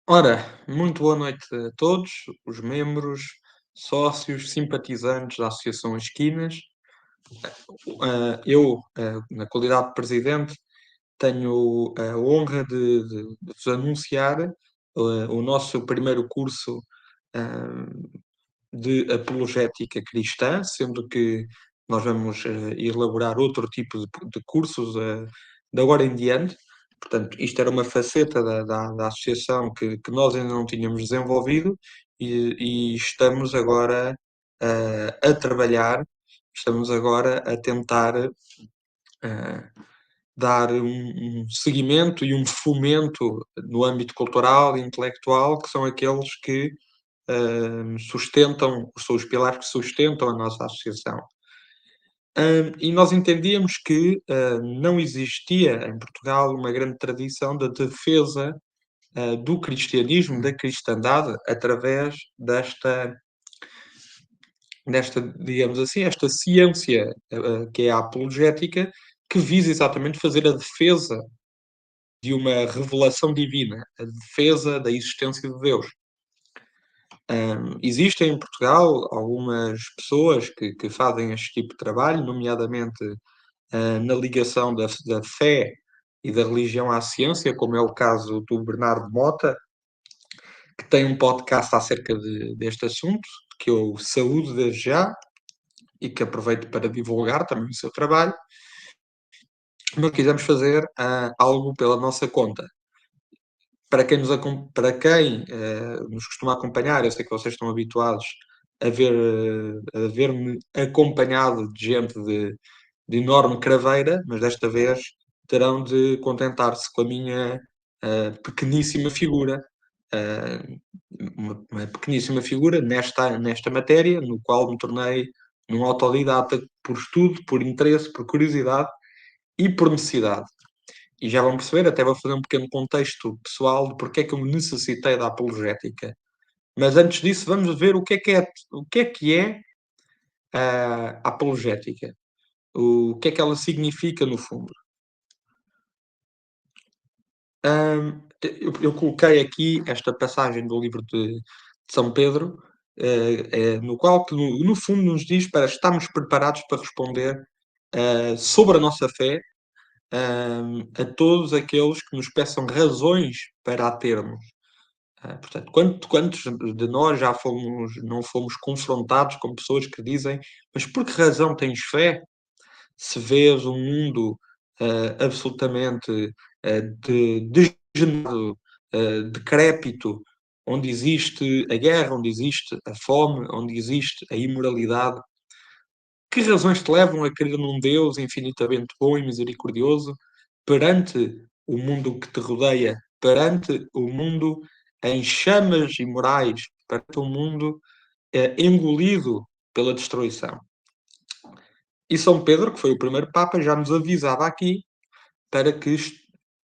Ora, muito boa noite a todos, os membros, sócios, simpatizantes da Associação Esquinas. Na qualidade de presidente, tenho a honra de vos anunciar o nosso primeiro curso ah, de apologética cristã, sendo que nós vamos elaborar outro tipo de cursos de agora em diante. Portanto, isto era uma faceta da associação que nós ainda não tínhamos desenvolvido e estamos agora a trabalhar, estamos agora a tentar eh, dar um seguimento e um fomento no âmbito cultural e intelectual, que são aqueles que sustentam, são os pilares que sustentam a nossa associação. E nós entendíamos que não existia em Portugal uma grande tradição de defesa do cristianismo, da cristandade, através digamos assim, esta ciência que é a apologética, que visa exatamente fazer a defesa de uma revelação divina, a defesa da existência de Deus. Existem em Portugal algumas pessoas que fazem este tipo de trabalho, nomeadamente na ligação da fé e da religião à ciência, como é o caso do Bernardo Mota, que tem um podcast acerca deste assunto, que eu saúdo desde já e que aproveito para divulgar também o seu trabalho. Nós quisemos fazer algo pela nossa conta. Para quem nos costuma acompanhar, eu sei que vocês estão habituados a ver-me acompanhado de gente de enorme craveira, mas desta vez terão de contentar-se com a minha pequeníssima figura. Uh, uma pequeníssima figura nesta matéria, no qual me tornei num autodidata por estudo, por interesse, por curiosidade e por necessidade. E já vão perceber, até vou fazer um pequeno contexto pessoal de porque é que eu necessitei da apologética. Mas antes disso, vamos ver o que é a apologética. O que é que ela significa no fundo. Eu coloquei aqui esta passagem do livro de São Pedro, no qual, que no fundo, nos diz para estarmos preparados para responder sobre a nossa fé a todos aqueles que nos peçam razões para a termos. Portanto, quantos de nós não fomos confrontados com pessoas que dizem: Mas por que razão tens fé se vês um mundo absolutamente degenerado, decrépito, onde existe a guerra, onde existe a fome, onde existe a imoralidade? Que razões te levam a crer num Deus infinitamente bom e misericordioso perante o mundo que te rodeia, perante o mundo em chamas imorais, perante um mundo engolido pela destruição? E São Pedro, que foi o primeiro Papa, já nos avisava aqui para que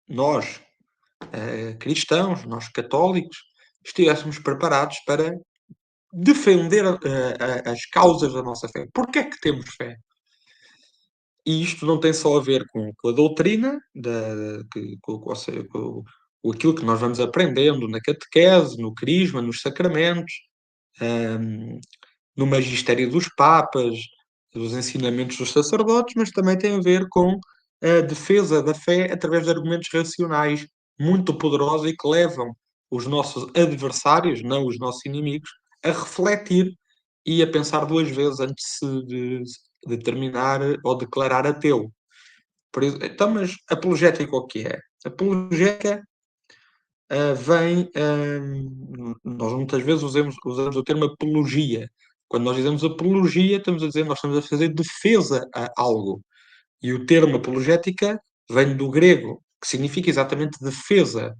nós, cristãos, nós católicos, estivéssemos preparados para defender as causas da nossa fé. Porquê é que temos fé? E isto não tem só a ver com a doutrina, ou seja, com aquilo que nós vamos aprendendo na catequese, no crisma, nos sacramentos, hum, no magistério dos papas, dos ensinamentos dos sacerdotes, mas também tem a ver com a defesa da fé através de argumentos racionais muito poderosos e que levam os nossos adversários, não os nossos inimigos, a refletir e a pensar duas vezes antes de determinar ou declarar ateu. Então, mas apologética o que é? Apologética nós muitas vezes usamos o termo apologia. Quando nós dizemos apologia, estamos a dizer nós estamos a fazer defesa a algo. E o termo apologética vem do grego, que significa exatamente defesa.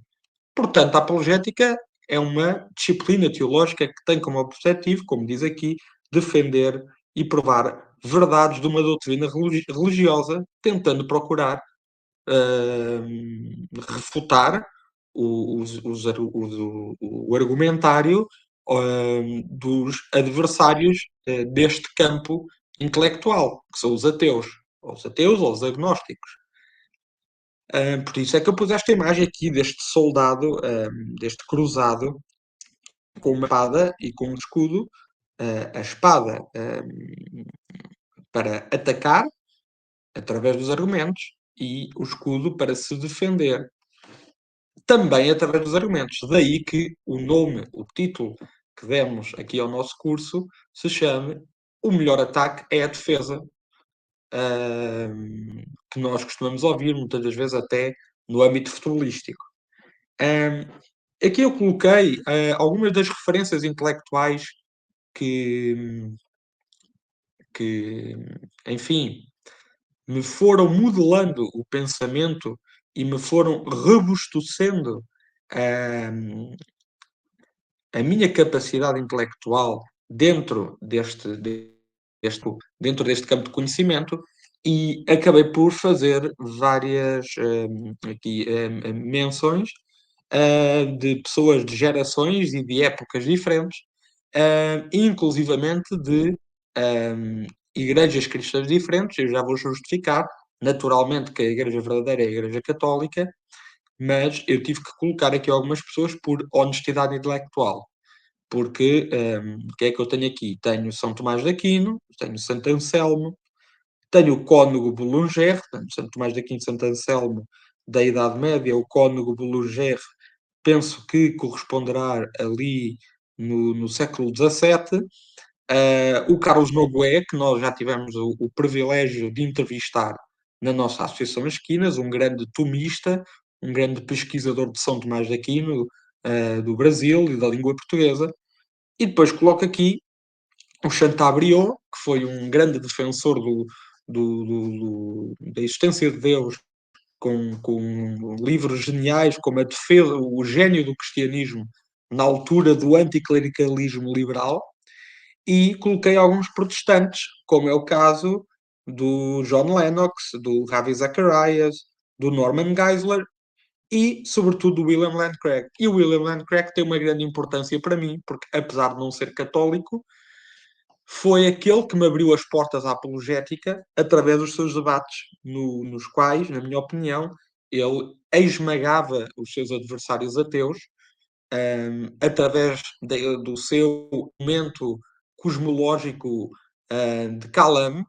Portanto, a apologética é uma disciplina teológica que tem como objetivo, como diz aqui, defender e provar verdades de uma doutrina religiosa, tentando procurar refutar o argumentário dos adversários deste campo intelectual, que são os ateus ou os agnósticos. Por isso é que eu pus esta imagem aqui deste soldado, deste cruzado, com uma espada e com um escudo. A espada para atacar através dos argumentos e o escudo para se defender também através dos argumentos. Daí que o nome, o título que demos aqui ao nosso curso se chame O Melhor Ataque é a Defesa, que nós costumamos ouvir muitas das vezes até no âmbito futebolístico. Aqui eu coloquei algumas das referências intelectuais que, que, enfim, me foram modelando o pensamento e me foram robustecendo a minha capacidade intelectual dentro deste campo de conhecimento e acabei por fazer várias aqui, menções de pessoas de gerações e de épocas diferentes, inclusivamente de igrejas cristãs diferentes. Eu já vou justificar, naturalmente, que a igreja verdadeira é a igreja católica, mas eu tive que colocar aqui algumas pessoas por honestidade intelectual. Porque, o que é que eu tenho aqui? Tenho São Tomás de Aquino, tenho Santo Anselmo, tenho o Cônego Boulanger, portanto, Santo Tomás de Aquino e Santo Anselmo da Idade Média. O Cônego Boulanger penso que corresponderá ali no século XVII. O Carlos Noboé, que nós já tivemos o privilégio de entrevistar na nossa Associação Esquinas, um grande tomista, um grande pesquisador de São Tomás de Aquino, do Brasil e da língua portuguesa. E depois coloco aqui o Chateaubriand, que foi um grande defensor da existência de Deus, com livros geniais como a defesa, o gênio do cristianismo na altura do anticlericalismo liberal, e coloquei alguns protestantes, como é o caso do John Lennox, do Ravi Zacharias, do Norman Geisler e, sobretudo, do William Lane Craig. E o William Lane Craig tem uma grande importância para mim, porque, apesar de não ser católico, foi aquele que me abriu as portas à apologética através dos seus debates, nos quais, na minha opinião, ele esmagava os seus adversários ateus, através do seu momento cosmológico de Calame,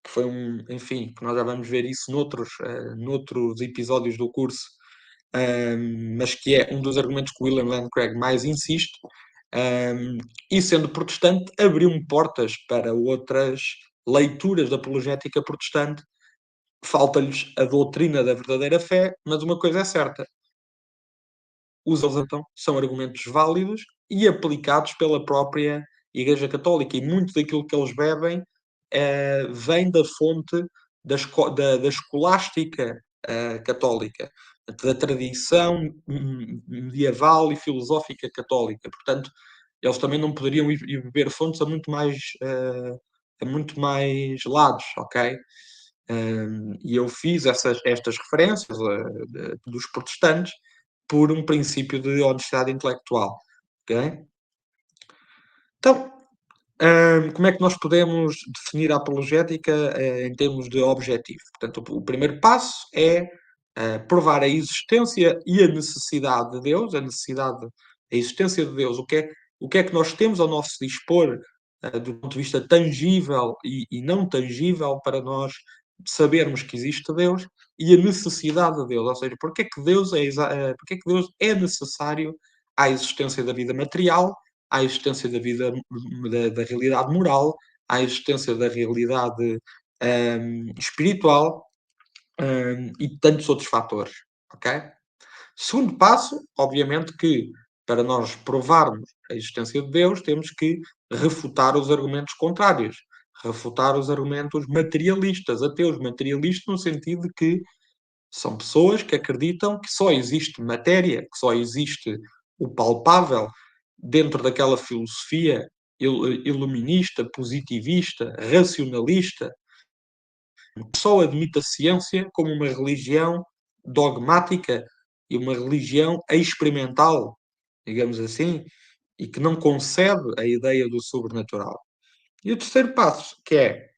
que foi enfim, que nós já vamos ver isso noutros episódios do curso, mas que é um dos argumentos que William Lane Craig mais insiste. E sendo protestante, abriu-me portas para outras leituras da apologética protestante. Falta-lhes a doutrina da verdadeira fé, mas uma coisa é certa: os então são argumentos válidos e aplicados pela própria Igreja Católica, e muito daquilo que eles bebem vem da fonte da escolástica católica, da tradição medieval e filosófica católica. Portanto, eles também não poderiam ir beber fontes a muito mais lados, ok? E eu fiz estas referências dos protestantes por um princípio de honestidade intelectual, ok? Então, como é que nós podemos definir a apologética em termos de objetivo? Portanto, o primeiro passo é provar a existência e a necessidade de Deus, a existência de Deus, o que é que nós temos ao nosso dispor, do ponto de vista tangível e não tangível, para nós sabermos que existe Deus, e a necessidade de Deus, ou seja, porque é que Deus é necessário à existência da vida material, à existência da vida, da realidade moral, à existência da realidade espiritual, e tantos outros fatores, ok? Segundo passo, obviamente que para nós provarmos a existência de Deus, temos que refutar os argumentos contrários, refutar os argumentos materialistas, ateus materialistas, no sentido de que são pessoas que acreditam que só existe matéria, que só existe o palpável dentro daquela filosofia iluminista, positivista, racionalista, que só admite a ciência como uma religião dogmática e uma religião experimental, digamos assim, e que não concebe a ideia do sobrenatural. E o terceiro passo, que é,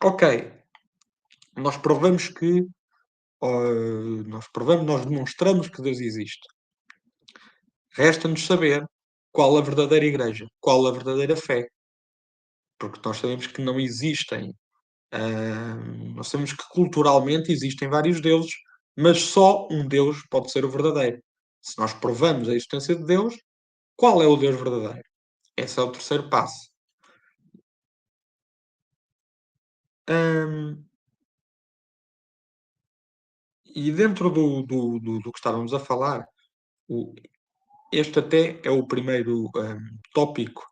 ok, nós provamos que, nós demonstramos que Deus existe. Resta-nos saber qual a verdadeira igreja, qual a verdadeira fé, porque nós sabemos que não existem. Nós sabemos que culturalmente existem vários deuses, mas só um Deus pode ser o verdadeiro. Se nós provamos a existência de Deus, qual é o Deus verdadeiro? Esse é o terceiro passo. Hum, e dentro do que estávamos a falar, o- este até é o primeiro tópico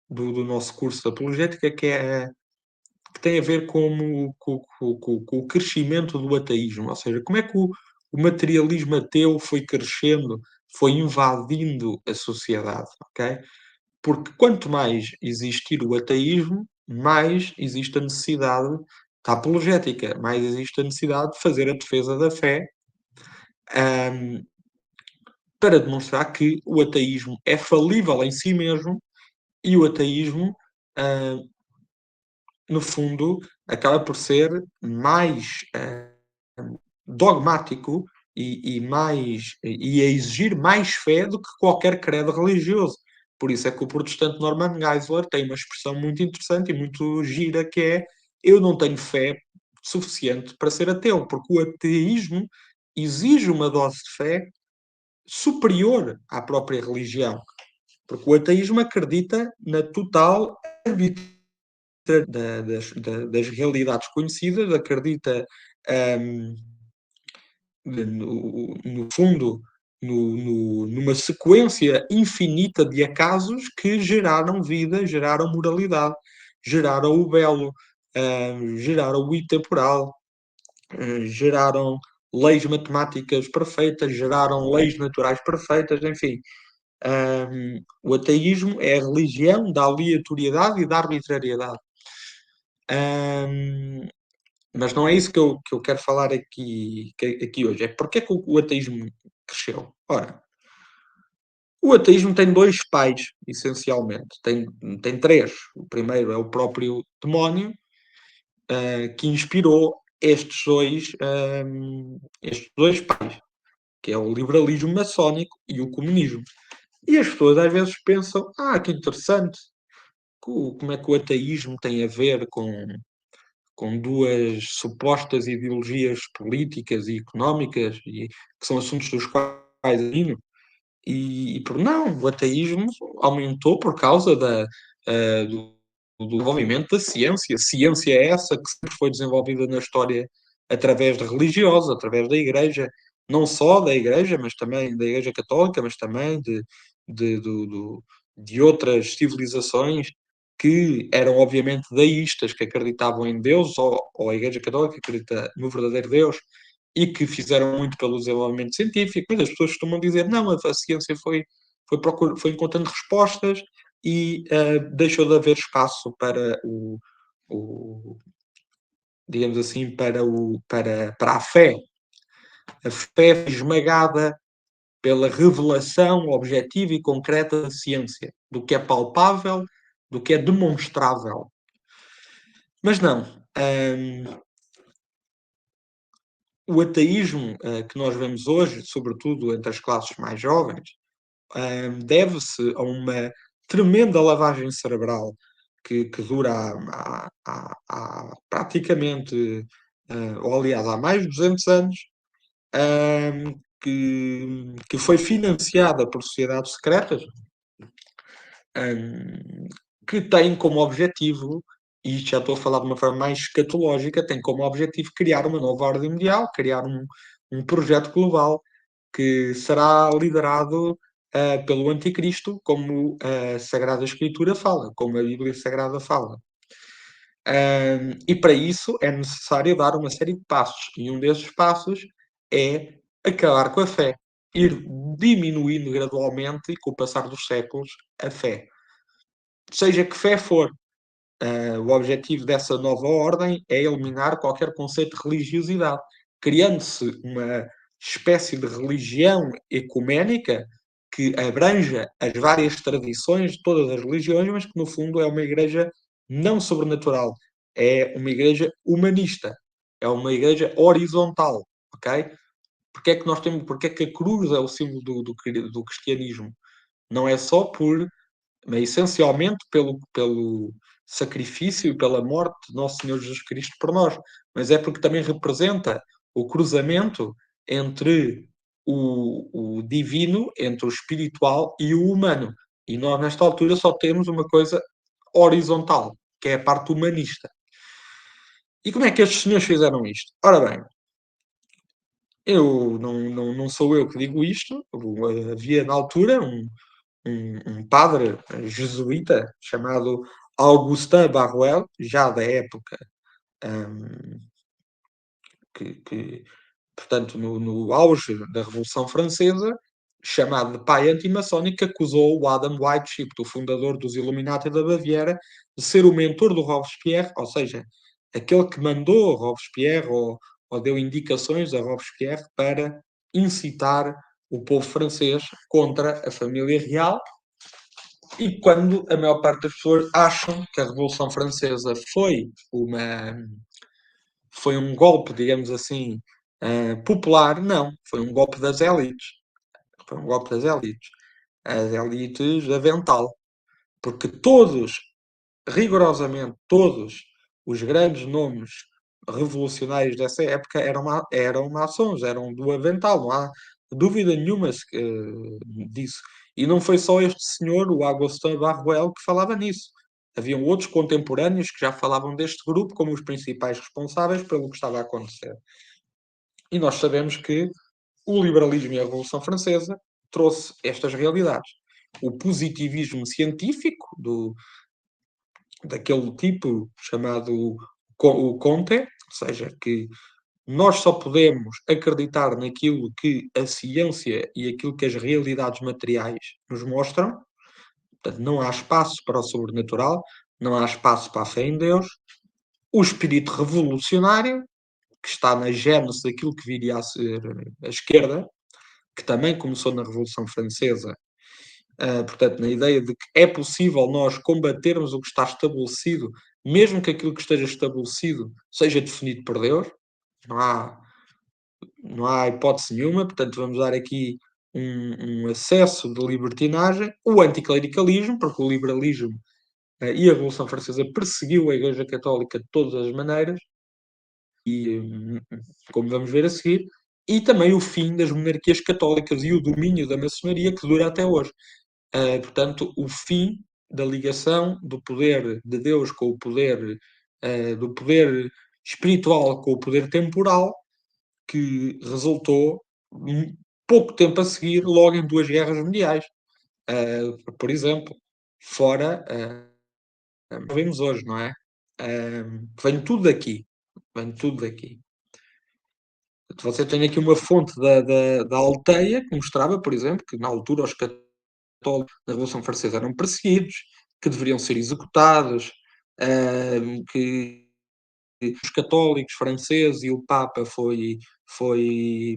do nosso curso de apologética, que tem a ver com o crescimento do ateísmo, ou seja, como é que o materialismo ateu foi crescendo, foi invadindo a sociedade, ok? Porque quanto mais existir o ateísmo, mais existe a necessidade da apologética, mais existe a necessidade de fazer a defesa da fé, ahm, para demonstrar que o ateísmo é falível em si mesmo e o ateísmo, ah, no fundo, acaba por ser mais dogmático e a exigir mais fé do que qualquer credo religioso. Por isso é que o protestante Norman Geisler tem uma expressão muito interessante e muito gira que é: eu não tenho fé suficiente para ser ateu, porque o ateísmo exige uma dose de fé superior à própria religião. Porque o ateísmo acredita na total arbitrariedade das realidades conhecidas, acredita, hum, no fundo, numa sequência infinita de acasos que geraram vida, geraram moralidade, geraram o belo, geraram o intemporal, geraram leis matemáticas perfeitas, geraram leis naturais perfeitas, enfim. O ateísmo é a religião da aleatoriedade e da arbitrariedade. Hum, mas não é isso que eu quero falar aqui hoje. É porque é que o ateísmo cresceu. Ora, o ateísmo tem dois pais, essencialmente. Tem três. O primeiro é o próprio demónio, que inspirou estes dois pais, que é o liberalismo maçónico e o comunismo. E as pessoas às vezes pensam: que interessante, como é que o ateísmo tem a ver com duas supostas ideologias políticas e económicas, e que são assuntos dos quais domino. Não, o ateísmo aumentou por causa do desenvolvimento da ciência. Ciência é essa que sempre foi desenvolvida na história através de religiosos, através da Igreja, não só da Igreja, mas também da Igreja Católica, mas também de, do- do- de outras civilizações que eram obviamente deístas, que acreditavam em Deus, ou a Igreja Católica que acredita no verdadeiro Deus, e que fizeram muito pelo desenvolvimento científico, mas as pessoas costumam dizer: não, a ciência foi encontrando respostas e deixou de haver espaço para o digamos assim, para a fé. A fé foi esmagada pela revelação objetiva e concreta da ciência, do que é palpável, do que é demonstrável. Mas não. O ateísmo que nós vemos hoje, sobretudo entre as classes mais jovens, deve-se a uma tremenda lavagem cerebral que dura há praticamente, ou aliás, há mais de 200 anos, que foi financiada por sociedades secretas, hum, que têm como objetivo, e já estou a falar de uma forma mais escatológica, tem como objetivo criar uma nova ordem mundial, criar um projeto global que será liderado pelo Anticristo, como a Sagrada Escritura fala, como a Bíblia Sagrada fala. E para isso é necessário dar uma série de passos, e um desses passos é acabar com a fé, ir diminuindo gradualmente e com o passar dos séculos a fé. Seja que fé for, o objetivo dessa nova ordem é eliminar qualquer conceito de religiosidade, criando-se uma espécie de religião ecuménica que abranja as várias tradições de todas as religiões, mas que no fundo é uma igreja não sobrenatural, é uma igreja humanista. é uma igreja horizontal, ok? Porque é que a cruz é o símbolo do cristianismo? Não é só mas essencialmente pelo sacrifício e pela morte de Nosso Senhor Jesus Cristo por nós, mas é porque também representa o cruzamento entre o divino, entre o espiritual e o humano. E nós, nesta altura, só temos uma coisa horizontal, que é a parte humanista. E como é que estes senhores fizeram isto? Ora bem, não sou eu que digo isto. Havia na altura um padre jesuíta chamado Augustin Barruel, já da época hum, portanto, no auge da Revolução Francesa, chamado de pai antimaçónico, que acusou o Adam Weishaupt, o fundador dos Illuminati da Baviera, de ser o mentor do Robespierre, ou seja, aquele que mandou Robespierre ou deu indicações a Robespierre para incitar o povo francês contra a família real. E quando a maior parte das pessoas acham que a Revolução Francesa foi um golpe, digamos assim, popular, não. Foi um golpe das élites. Foi um golpe das élites. As élites de avental. Porque rigorosamente todos, os grandes nomes revolucionários dessa época eram maçons, eram do avental, não há dúvida nenhuma disso. E não foi só este senhor, o Agustin Barruel, que falava nisso. Haviam outros contemporâneos que já falavam deste grupo como os principais responsáveis pelo que estava a acontecer. E nós sabemos que o liberalismo e a Revolução Francesa trouxe estas realidades. O positivismo científico daquele tipo chamado o Comte, ou seja, que nós só podemos acreditar naquilo que a ciência e aquilo que as realidades materiais nos mostram. Portanto, não há espaço para o sobrenatural, não há espaço para a fé em Deus. O espírito revolucionário, que está na gênese daquilo que viria a ser a esquerda, que também começou na Revolução Francesa, portanto, na ideia de que é possível nós combatermos o que está estabelecido, mesmo que aquilo que esteja estabelecido seja definido por Deus, não há, não há hipótese nenhuma, portanto, vamos dar aqui um acesso de libertinagem, o anticlericalismo, porque o liberalismo e a Revolução Francesa perseguiu a Igreja Católica de todas as maneiras, e como vamos ver a seguir, e também o fim das monarquias católicas e o domínio da maçonaria que dura até hoje. Portanto, o fim da ligação do poder de Deus com o poder, do poder espiritual com o poder temporal, que resultou pouco tempo a seguir, logo em duas guerras mundiais. Por exemplo, fora, vemos hoje, não é? Vem tudo daqui. Vem tudo daqui. Você tem aqui uma fonte da Alteia que mostrava, por exemplo, que na altura os católicos da Revolução Francesa eram perseguidos, que deveriam ser executados, que os católicos franceses e o Papa foi, foi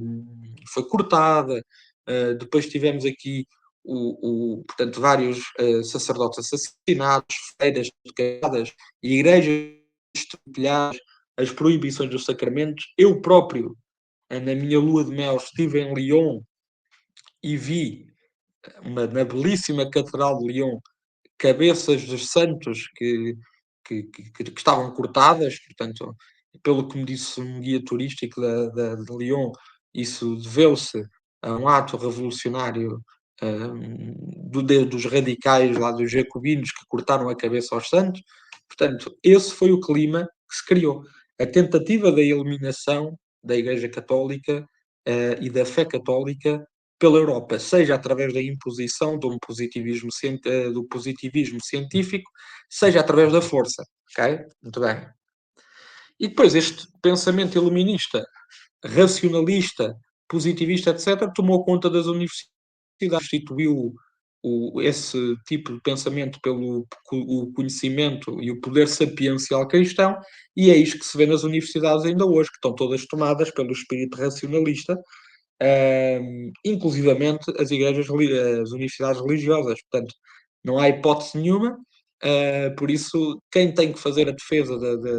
cortada. Depois tivemos aqui portanto, vários sacerdotes assassinados, feiras tocadas, igrejas estrupilhadas, as proibições dos sacramentos. Eu próprio, na minha lua de mel, estive em Lyon e vi na belíssima Catedral de Lyon cabeças dos santos que estavam cortadas, portanto, pelo que me disse um guia turístico de Lyon, isso deveu-se a um ato revolucionário dos radicais lá dos jacobinos que cortaram a cabeça aos santos. Portanto, esse foi o clima que se criou. A tentativa da eliminação da Igreja Católica e da fé católica pela Europa, seja através da imposição do positivismo científico, seja através da força. Ok? Muito bem. E depois este pensamento iluminista, racionalista, positivista, etc., tomou conta das universidades, substituiu esse tipo de pensamento pelo o conhecimento e o poder sapiencial cristão, e é isto que se vê nas universidades ainda hoje, que estão todas tomadas pelo espírito racionalista, inclusivamente as universidades religiosas. Portanto, não há hipótese nenhuma. Por isso, quem tem que fazer a defesa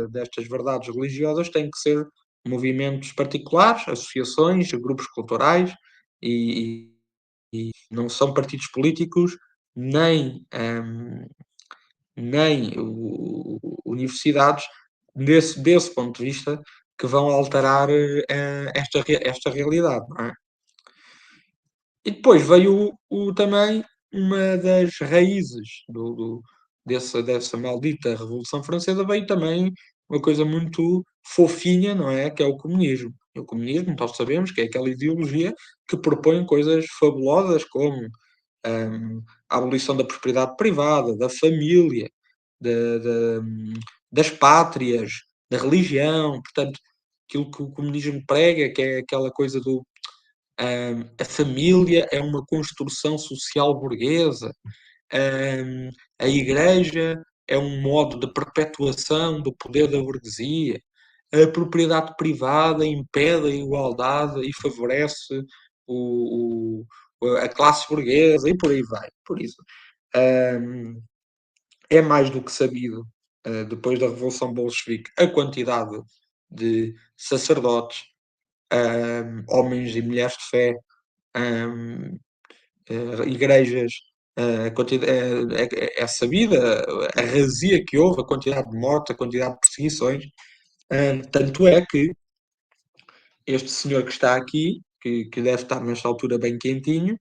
destas verdades religiosas tem que ser movimentos particulares, associações, grupos culturais e não são partidos políticos nem, nem universidades, desse ponto de vista, que vão alterar esta realidade, não é? E depois veio também uma das raízes dessa maldita Revolução Francesa, veio também uma coisa muito fofinha, não é? Que é o comunismo. E o comunismo, nós sabemos que é aquela ideologia que propõe coisas fabulosas como a abolição da propriedade privada, da família, da- da- das pátrias, da religião, portanto, aquilo que o comunismo prega, que é aquela coisa do a família é uma construção social burguesa, a igreja é um modo de perpetuação do poder da burguesia, a propriedade privada impede a igualdade e favorece a classe burguesa e por aí vai. Por isso, hum, é mais do que sabido, depois da Revolução Bolchevique, a quantidade de sacerdotes, homens e mulheres de fé, hum, igrejas, é sabida a razia que houve, a quantidade de mortes, a quantidade de perseguições. Tanto é que este senhor que está aqui, que deve estar nesta altura bem quentinho,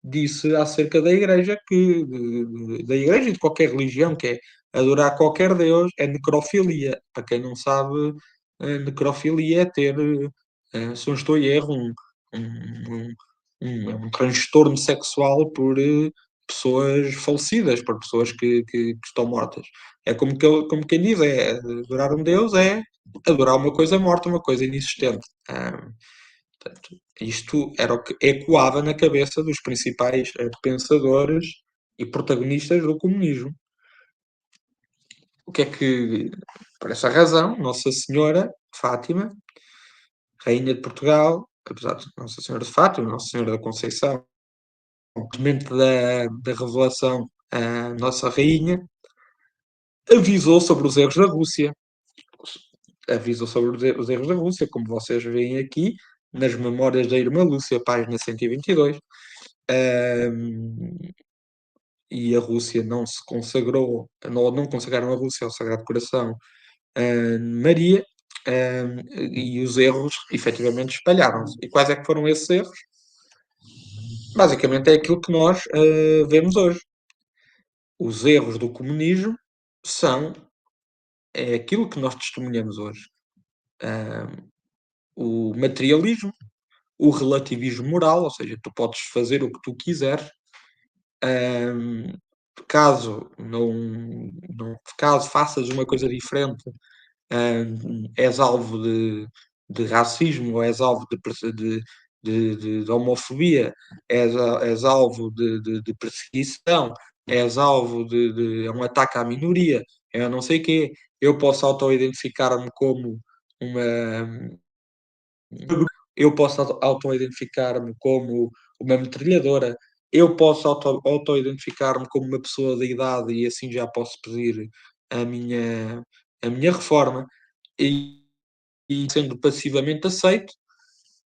disse acerca da igreja da igreja e de qualquer religião, que é adorar qualquer Deus, é necrofilia. Para quem não sabe, necrofilia é ter, se não estou em erro, um, é um transtorno sexual por pessoas falecidas, por pessoas que estão mortas. É como quem diz, é adorar um Deus é adorar uma coisa morta, uma coisa inexistente. Portanto, isto era o que ecoava na cabeça dos principais pensadores e protagonistas do comunismo. O que é que, por essa razão, Nossa Senhora de Fátima, Rainha de Portugal, apesar de Nossa Senhora de Fátima, Nossa Senhora da Conceição, simplesmente da Revelação, a Nossa Rainha, avisou sobre os erros da Rússia. Avisou sobre os erros da Rússia, como vocês veem aqui, nas Memórias da Irmã Lúcia, página 122. Um, e a Rússia não se consagrou, não consagraram a Rússia ao Sagrado Coração Maria, e os erros efetivamente espalharam-se. E quais é que foram esses erros? Basicamente é aquilo que nós vemos hoje. Os erros do comunismo são aquilo que nós testemunhamos hoje. O materialismo, o relativismo moral, ou seja, tu podes fazer o que tu quiseres, um, caso faças uma coisa diferente, és alvo de racismo, ou és alvo de homofobia, és alvo de perseguição, és alvo de um ataque à minoria, eu não sei o quê. Eu posso auto-identificar-me como uma. Eu posso auto-identificar-me como uma metralhadora, eu posso auto-identificar-me como uma pessoa da idade e assim já posso pedir a minha, a minha reforma e sendo passivamente aceito,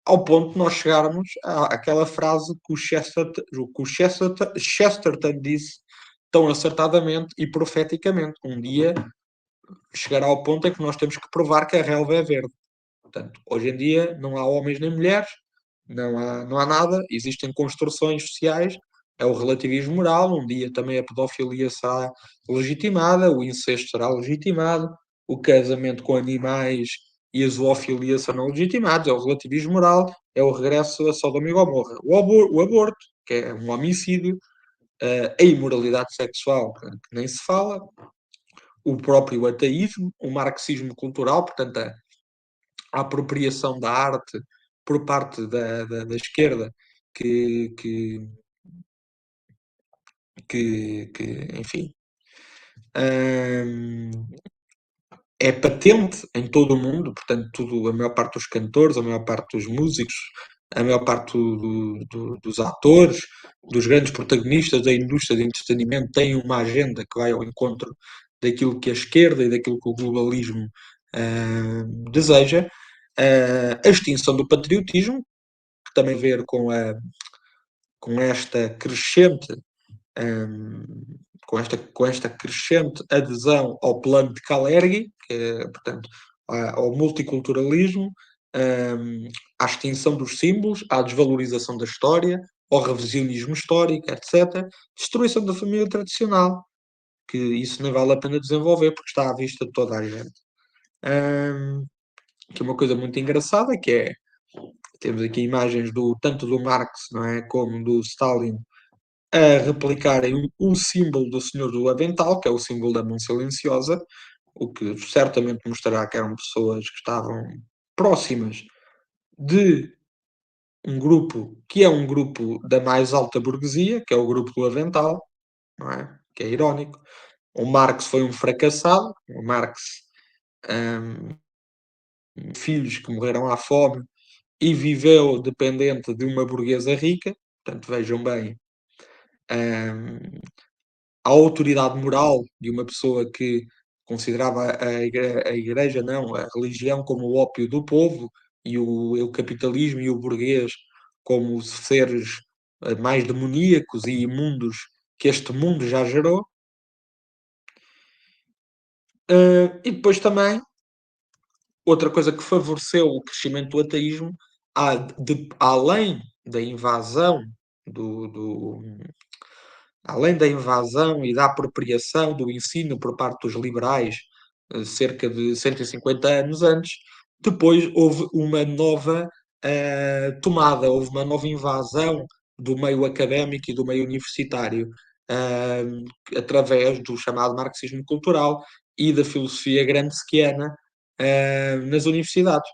ao ponto de nós chegarmos àquela frase que o Chesterton disse tão acertadamente e profeticamente. Um dia chegará ao ponto em que nós temos que provar que a relva é verde. Portanto, hoje em dia não há homens nem mulheres, não há nada, existem construções sociais, é o relativismo moral, um dia também a pedofilia será legitimada, o incesto será legitimado, o casamento com animais e a zoofilia serão legitimados, é o relativismo moral, é o regresso a Sodoma e Gomorra. O aborto, que é um homicídio, a imoralidade sexual, que nem se fala, o próprio ateísmo, o marxismo cultural, portanto, a apropriação da arte por parte da esquerda que, que, enfim, hum, é patente em todo o mundo, portanto, a maior parte dos cantores, a maior parte dos músicos, a maior parte dos atores, dos grandes protagonistas da indústria de entretenimento têm uma agenda que vai ao encontro daquilo que a esquerda e daquilo que o globalismo deseja. A extinção do patriotismo, que também tem a ver com esta crescente com esta crescente adesão ao plano de Kalergi, que é, portanto, ao multiculturalismo, à extinção dos símbolos, à desvalorização da história, ao revisionismo histórico, etc. Destruição da família tradicional, que isso nem vale a pena desenvolver porque está à vista de toda a gente. Que é uma coisa muito engraçada, que é, temos aqui imagens tanto do Marx, não é, como do Stalin, a replicarem o símbolo do Senhor do Avental, que é o símbolo da mão silenciosa, o que certamente mostrará que eram pessoas que estavam próximas de um grupo que é um grupo da mais alta burguesia, que é o grupo do Avental, não é? Que é irónico. O Marx foi um fracassado, o Marx, hum, filhos que morreram à fome e viveu dependente de uma burguesa rica, portanto vejam bem, hum, a autoridade moral de uma pessoa que considerava a igreja, não, a religião como o ópio do povo e o capitalismo e o burguês como seres mais demoníacos e imundos que este mundo já gerou. E depois também, outra coisa que favoreceu o crescimento do ateísmo, além da invasão do, além da invasão e da apropriação do ensino por parte dos liberais, cerca de 150 anos antes, depois houve uma nova tomada, houve uma nova invasão do meio académico e do meio universitário, através do chamado marxismo cultural e da filosofia gramsciana nas universidades,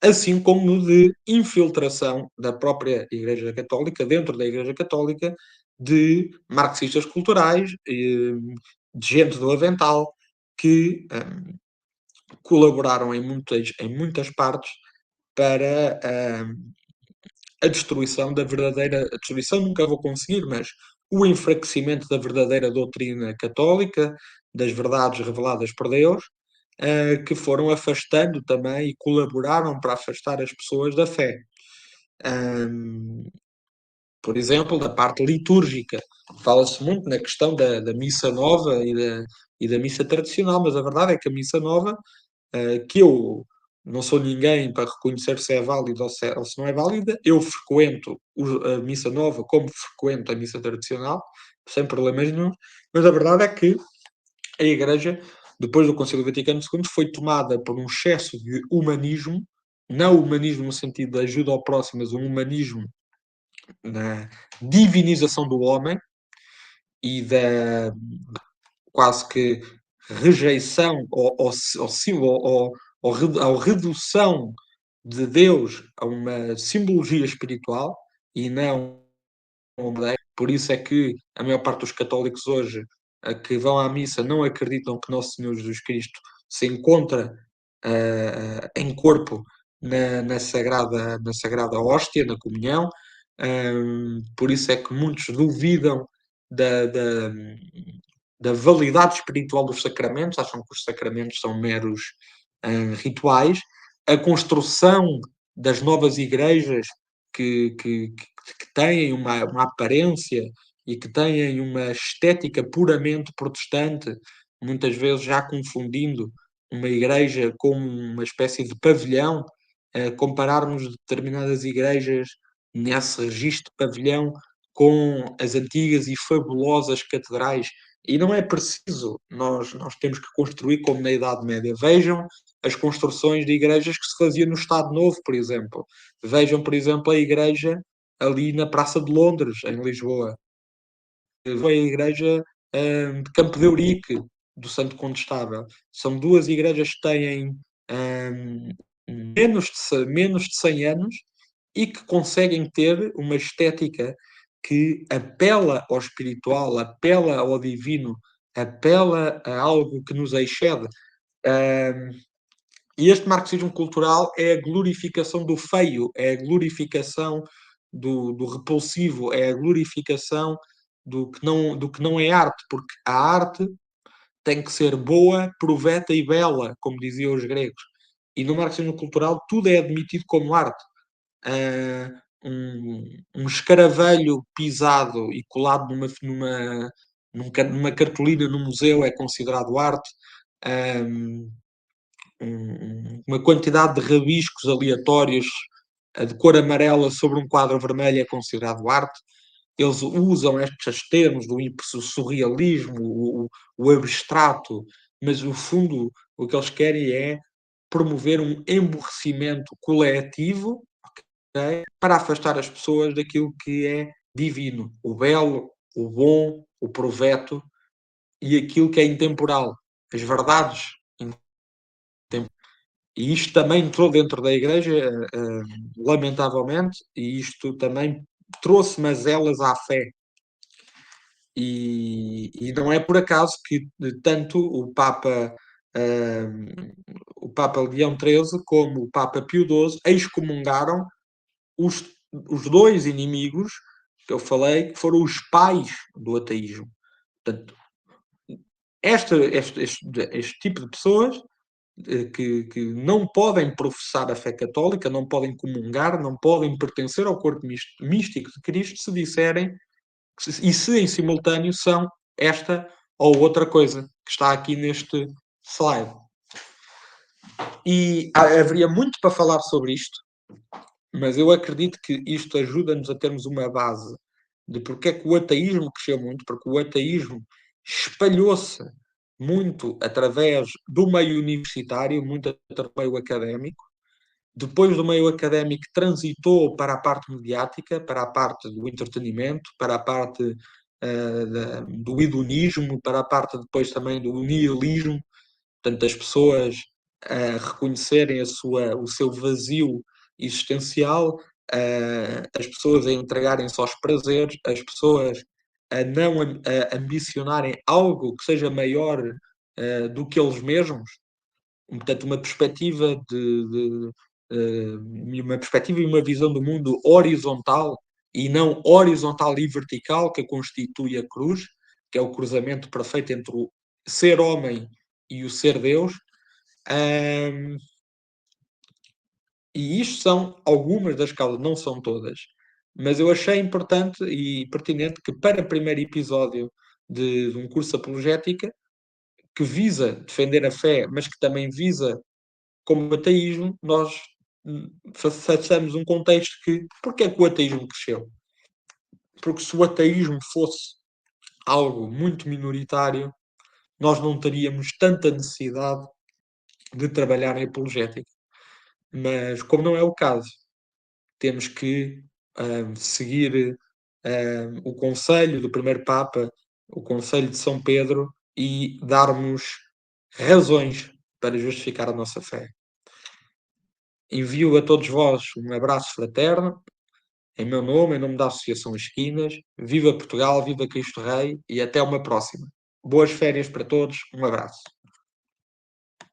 assim como de infiltração da própria Igreja Católica, dentro da Igreja Católica, de marxistas culturais, de gente do avental, que colaboraram em muitas partes para a destruição da verdadeira. A destruição nunca vou conseguir, mas o enfraquecimento da verdadeira doutrina católica, das verdades reveladas por Deus, que foram afastando também e colaboraram para afastar as pessoas da fé. Por exemplo, da parte litúrgica. Fala-se muito na questão da missa nova e da missa tradicional, mas a verdade é que a missa nova, que eu não sou ninguém para reconhecer se é válida ou se não é válida, eu frequento a missa nova como frequento a missa tradicional, sem problemas nenhum, mas a verdade é que a Igreja, depois do Concílio Vaticano II, foi tomada por um excesso de humanismo, não humanismo no sentido de ajuda ao próximo, mas um humanismo na divinização do homem e da quase que rejeição ou redução de Deus a uma simbologia espiritual e não uma. Por isso é que a maior parte dos católicos hoje que vão à missa não acreditam que Nosso Senhor Jesus Cristo se encontra em corpo na sagrada hóstia, na comunhão. Por isso é que muitos duvidam da, da, da validade espiritual dos sacramentos, acham que os sacramentos são meros rituais. A construção das novas igrejas que têm uma aparência e que têm uma estética puramente protestante, muitas vezes já confundindo uma igreja com uma espécie de pavilhão, compararmos determinadas igrejas nesse registro de pavilhão com as antigas e fabulosas catedrais. E não é preciso, nós temos que construir como na Idade Média. Vejam as construções de igrejas que se fazia no Estado Novo, por exemplo. Vejam, por exemplo, a igreja ali na Praça de Londres, em Lisboa. Foi a igreja de Campo de Eurique, do Santo Condestável. São duas igrejas que têm hum, menos de 100 anos e que conseguem ter uma estética que apela ao espiritual, apela ao divino, apela a algo que nos excede. Hum, e este marxismo cultural é a glorificação do feio, é a glorificação do repulsivo, é a glorificação do que não é arte, porque a arte tem que ser boa, proveta e bela, como diziam os gregos. E no marxismo cultural tudo é admitido como arte. Um escaravelho pisado e colado numa cartolina no museu é considerado arte. Um, uma quantidade de rabiscos aleatórios de cor amarela sobre um quadro vermelho é considerado arte. Eles usam estes termos do surrealismo, o abstrato, mas no fundo o que eles querem é promover um emborrecimento coletivo, okay, para afastar as pessoas daquilo que é divino, o belo, o bom, o proveto e aquilo que é intemporal, as verdades intemporais. E isto também entrou dentro da igreja, lamentavelmente, e isto também trouxe mazelas à fé. E não é por acaso que tanto o Papa Leão XIII como o Papa Pio XII excomungaram os, os dois inimigos que eu falei, que foram os pais do ateísmo. Portanto, este tipo de pessoas que não podem professar a fé católica, não podem comungar, não podem pertencer ao corpo místico de Cristo se disserem e se em simultâneo são esta ou outra coisa que está aqui neste slide. E haveria muito para falar sobre isto, mas eu acredito que isto ajuda-nos a termos uma base de porque é que o ateísmo cresceu muito, porque o ateísmo espalhou-se muito através do meio universitário, muito através do meio académico. Depois do meio académico, transitou para a parte mediática, para a parte do entretenimento, para a parte do hedonismo, para a parte depois também do nihilismo, portanto, as pessoas reconhecerem o seu vazio existencial, as pessoas a entregarem-se aos prazeres, as pessoas a não ambicionarem algo que seja maior do que eles mesmos, portanto, uma perspectiva uma perspectiva e uma visão do mundo horizontal e não horizontal e vertical, que constitui a cruz, que é o cruzamento perfeito entre o ser homem e o ser Deus. E isto são algumas das causas, não são todas. Mas eu achei importante e pertinente que, para o primeiro episódio de um curso de apologética, que visa defender a fé, mas que também visa como ateísmo, nós façamos um contexto que, porque é que o ateísmo cresceu? Porque se o ateísmo fosse algo muito minoritário, nós não teríamos tanta necessidade de trabalhar em apologética. Mas, como não é o caso, temos que seguir o conselho do primeiro Papa, o conselho de São Pedro, e darmos razões para justificar a nossa fé. Envio a todos vós um abraço fraterno, em meu nome, em nome da Associação Esquinas. Viva Portugal, viva Cristo Rei e até uma próxima. Boas férias para todos, um abraço.